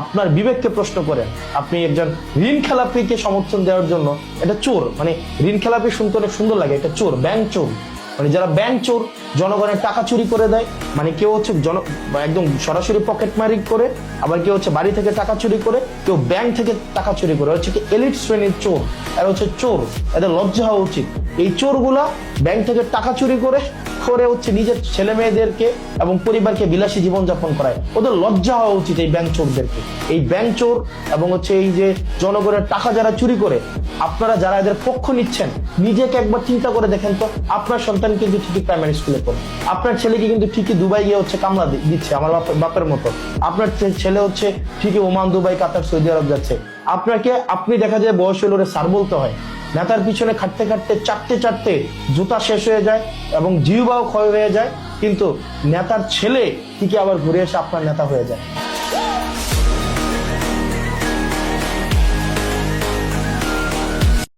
আপনার বিবেককে প্রশ্ন করেন। আপনি একজন ঋণ খেলাপিকে সমর্থন দেওয়ার জন্য, এটা চোর, মানে ঋণ খেলাপি শুনতে অনেক সুন্দর লাগে, এটা চোর, ব্যাংক চোর। মানে যারা ব্যাংক চোর, জনগণের টাকা চুরি করে দেয়, মানে কেউ হচ্ছে একদম সরাসরি পকেট মারি করে, আবার কেউ হচ্ছে বাড়ি থেকে টাকা চুরি করে, কেউ ব্যাংক থেকে টাকা চুরি করে, হচ্ছে কি এলিট শ্রেণীর চোর। এরা হচ্ছে চোর, এদের লজ্জা হওয়া উচিত। এই চোরগুলা ব্যাংক থেকে টাকা চুরি করে করে হচ্ছে নিজের ছেলে মেয়েদেরকে এবং পরিবারকে বিলাসী জীবনযাপন করায়। ওদের লজ্জা হওয়া উচিত এই ব্যাংক চোরদেরকে। এই ব্যাংক চোর এবং হচ্ছে এই যে জনগণের টাকা যারা চুরি করে, আপনারা যারা এদের পক্ষ নিচ্ছেন, নিজেকে একবার চিন্তা করে দেখেন তো। আপনার সন্তান কিন্তু ঠিকই প্রাইমারি স্কুলে পড়ে, আপনার ছেলেকে কিন্তু ঠিকই দুবাই গিয়ে হচ্ছে কামলা দিচ্ছে আমার বাপের মতো, আপনার ছেলে হচ্ছে ঠিকই ওমান, দুবাই, কাতার, সৌদি আরব যাচ্ছে। আপনি দেখা যায় বয়স হলে স্যার বলতে হয়। নেতার পিছনে খাটতে খাটতে চাটতে জুতা শেষ হয়ে যায় এবং জিহ্বাও ক্ষয় হয়ে যায়, কিন্তু নেতার ছেলে ঠিকই আবার ঘুরে এসে আপনার নেতা হয়ে যায়।